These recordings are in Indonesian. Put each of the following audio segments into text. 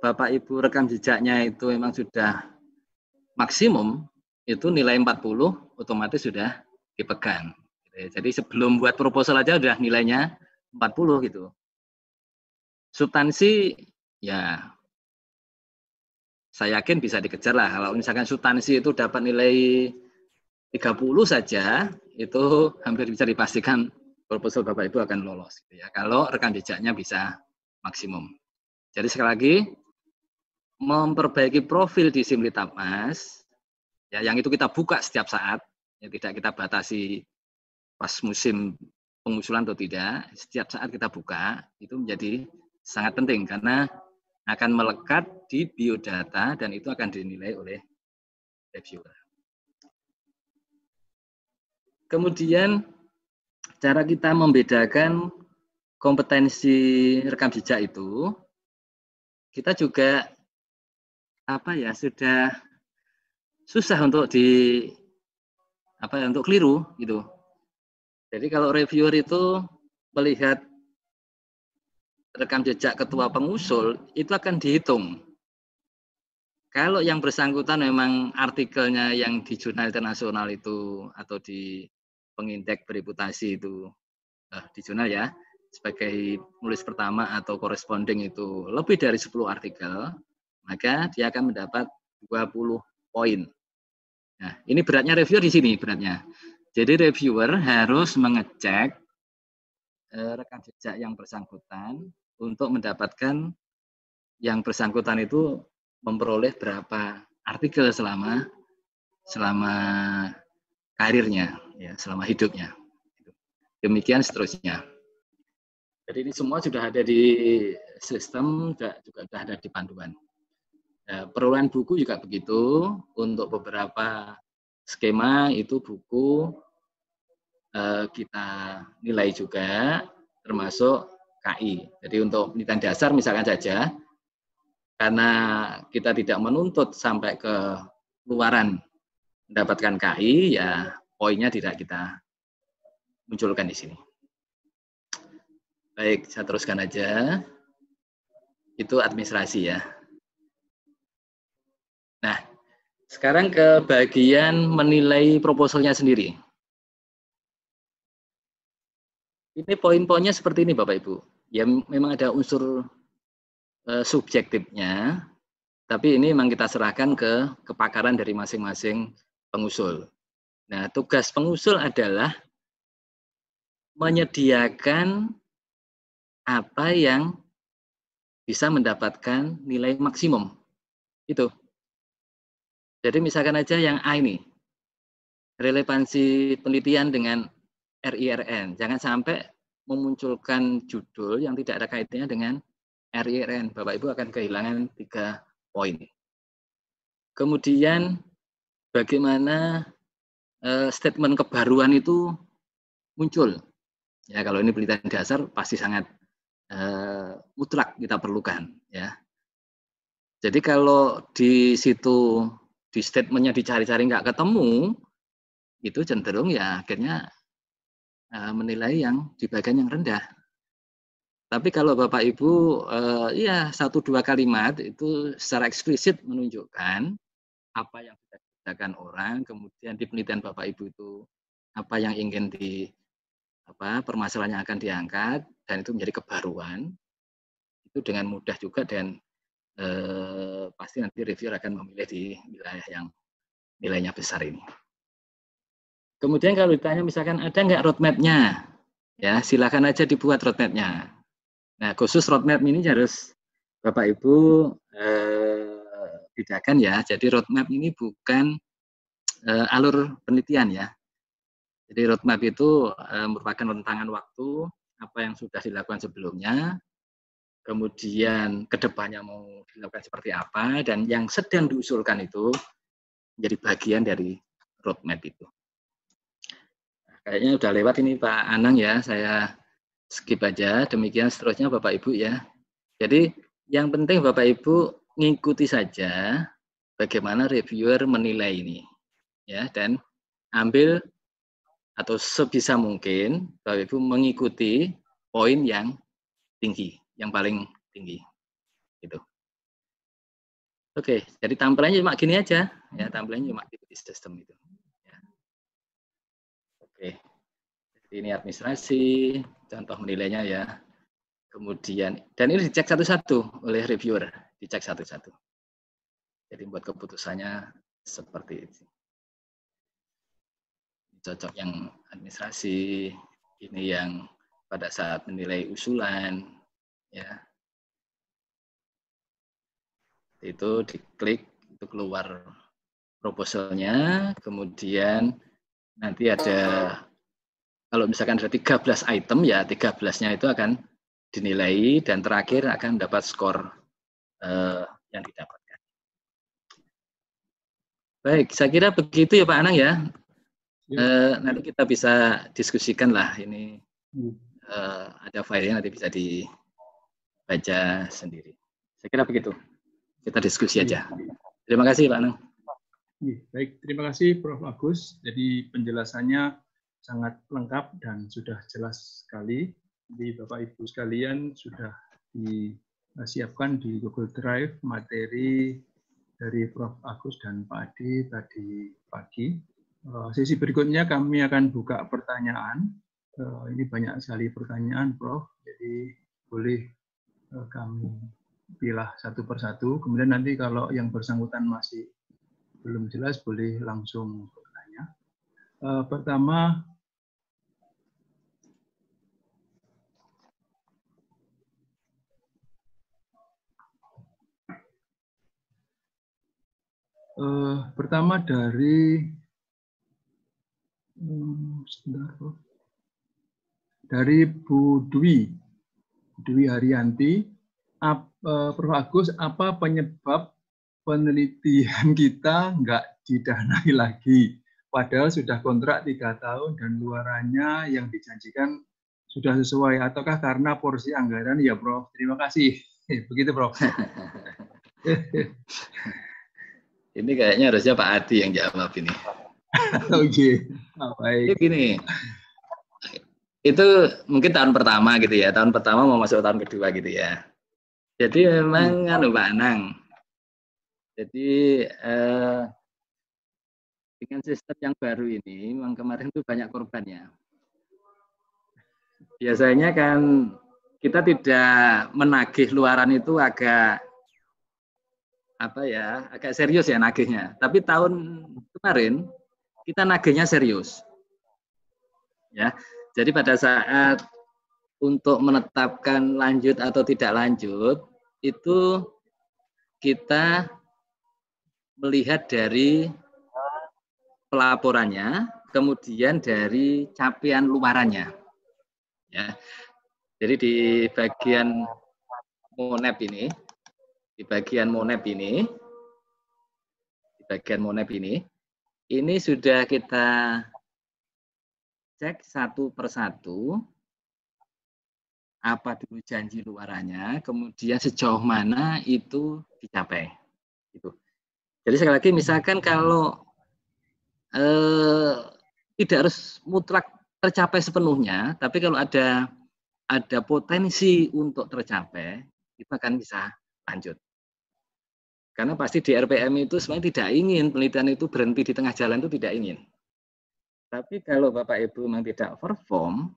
Bapak Ibu rekam jejaknya itu memang sudah maksimum, itu nilai 40 otomatis sudah dipegang. Jadi sebelum buat proposal aja udah nilainya 40 gitu. Substansi ya saya yakin bisa dikejar lah. Kalau misalkan substansi itu dapat nilai 30 saja, itu hampir bisa dipastikan proposal Bapak Ibu akan lolos. Gitu ya. Kalau rekam jejaknya bisa maksimum. Jadi sekali lagi, memperbaiki profil di SIM Litbang, ya, yang itu kita buka setiap saat, ya, tidak kita batasi pas musim pengusulan atau tidak, setiap saat kita buka, itu menjadi sangat penting karena akan melekat di biodata dan itu akan dinilai oleh reviewer. Kemudian cara kita membedakan kompetensi rekam jejak itu, kita juga sudah susah untuk untuk keliru gitu. Jadi kalau reviewer itu melihat rekam jejak ketua pengusul itu akan dihitung. Kalau yang bersangkutan memang artikelnya yang di jurnal internasional itu atau di pengindeks bereputasi itu di jurnal ya sebagai penulis pertama atau corresponding itu lebih dari 10 artikel, maka dia akan mendapat 20 poin. Nah, ini beratnya reviewer di sini beratnya. Jadi reviewer harus mengecek rekam jejak yang bersangkutan untuk mendapatkan yang bersangkutan itu memperoleh berapa artikel selama karirnya, ya, selama hidupnya. Demikian seterusnya. Jadi ini semua sudah ada di sistem, juga sudah ada di panduan. Perolehan buku juga begitu. Untuk beberapa skema itu buku kita nilai juga, termasuk KI. Jadi untuk penelitian dasar misalkan saja, karena kita tidak menuntut sampai ke luaran mendapatkan KI, ya poinnya tidak kita munculkan di sini. Baik, saya teruskan aja. Itu administrasi ya. Nah, sekarang ke bagian menilai proposalnya sendiri. Ini poin-poinnya seperti ini Bapak Ibu. Ya memang ada unsur subjektifnya, tapi ini memang kita serahkan ke kepakaran dari masing-masing pengusul. Nah, tugas pengusul adalah menyediakan apa yang bisa mendapatkan nilai maksimum. Itu. Jadi misalkan aja yang A ini, relevansi penelitian dengan RIRN. Jangan sampai memunculkan judul yang tidak ada kaitannya dengan RIRN. Bapak Ibu akan kehilangan 3 poin. Kemudian bagaimana statement kebaruan itu muncul. Ya, kalau ini penelitian dasar pasti sangat mutlak kita perlukan. Ya. Jadi kalau di situ di statementnya dicari-cari nggak ketemu, itu cenderung ya akhirnya menilai yang di bagian yang rendah. Tapi kalau Bapak Ibu ya 1-2 kalimat itu secara eksplisit menunjukkan apa yang sudah dikerjakan orang, kemudian di penelitian Bapak Ibu itu apa yang ingin permasalahan yang akan diangkat dan itu menjadi kebaruan, itu dengan mudah juga dan pasti nanti reviewer akan memilih di wilayah yang nilainya besar ini. Kemudian kalau ditanya misalkan ada nggak roadmap-nya, ya silakan aja dibuat roadmap-nya. Nah khusus roadmap ini harus Bapak Ibu bedakan ya. Jadi roadmap ini bukan alur penelitian ya. Jadi roadmap itu merupakan rentangan waktu apa yang sudah dilakukan sebelumnya, kemudian kedepannya mau dilakukan seperti apa, dan yang sedang diusulkan itu menjadi bagian dari roadmap itu. Nah, kayaknya udah lewat ini Pak Anang ya, saya skip aja. Demikian seterusnya Bapak Ibu ya. Jadi yang penting Bapak Ibu ngikuti saja bagaimana reviewer menilai ini, ya, dan ambil atau sebisa mungkin Bapak Ibu mengikuti poin yang tinggi, yang paling tinggi. Gitu. Oke, jadi tampilannya cuma gini aja, ya tampilannya cuma di sistem itu. Ya. Oke, jadi ini administrasi, contoh menilainya ya. Kemudian, dan ini dicek satu-satu oleh reviewer, dicek satu-satu. Jadi buat keputusannya seperti itu. Cocok yang administrasi, ini yang pada saat menilai usulan, ya. Itu diklik, itu keluar proposalnya, kemudian nanti ada, kalau misalkan ada 13 item, ya 13-nya itu akan dinilai, dan terakhir akan dapat skor yang didapatkan. Baik, saya kira begitu ya Pak Anang ya. Nanti kita bisa diskusikan lah ini. Ada filenya nanti bisa dibaca sendiri. Saya kira begitu. Kita diskusi aja. Terima kasih Pak Anang. Baik, terima kasih Prof. Agus. Jadi penjelasannya sangat lengkap dan sudah jelas sekali. Jadi Bapak Ibu sekalian sudah disiapkan di Google Drive materi dari Prof. Agus dan Pak Adi tadi pagi. Sesi berikutnya kami akan buka pertanyaan. Ini banyak sekali pertanyaan, Prof. Jadi boleh kami pilih satu persatu. Kemudian nanti kalau yang bersangkutan masih belum jelas, boleh langsung bertanya. Pertama, dari sebentar, dari Bu Dwi Haryanti. Prof. Agus, apa penyebab penelitian kita nggak didanai lagi? Padahal sudah kontrak 3 tahun dan luarannya yang dijanjikan sudah sesuai, ataukah karena porsi anggaran? Ya, Prof. Terima kasih. Begitu, Prof. Ini kayaknya harusnya Pak Adi yang jawab ini. Oke, baik. Jadi gini, itu mungkin tahun pertama gitu ya, tahun pertama mau masuk tahun kedua gitu ya. Jadi memang Pak Anang. Jadi dengan sistem yang baru ini, memang kemarin itu banyak korbannya. Biasanya kan kita tidak menagih luaran itu agak serius ya nagihnya. Tapi tahun kemarin kita nagihnya serius. Ya. Jadi pada saat untuk menetapkan lanjut atau tidak lanjut, itu kita melihat dari pelaporannya, kemudian dari capaian luarannya. Ya. Jadi di bagian MONEP ini, ini sudah kita cek satu persatu apa dulu janji luarannya, kemudian sejauh mana itu dicapai. Gitu. Jadi sekali lagi, misalkan kalau tidak harus mutlak tercapai sepenuhnya, tapi kalau ada potensi untuk tercapai, itu akan bisa lanjut. Karena pasti di RPM itu sebenarnya tidak ingin penelitian itu berhenti di tengah jalan, itu tidak ingin. Tapi kalau Bapak Ibu memang tidak perform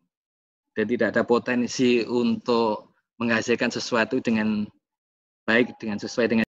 dan tidak ada potensi untuk menghasilkan sesuatu dengan baik, sesuai dengan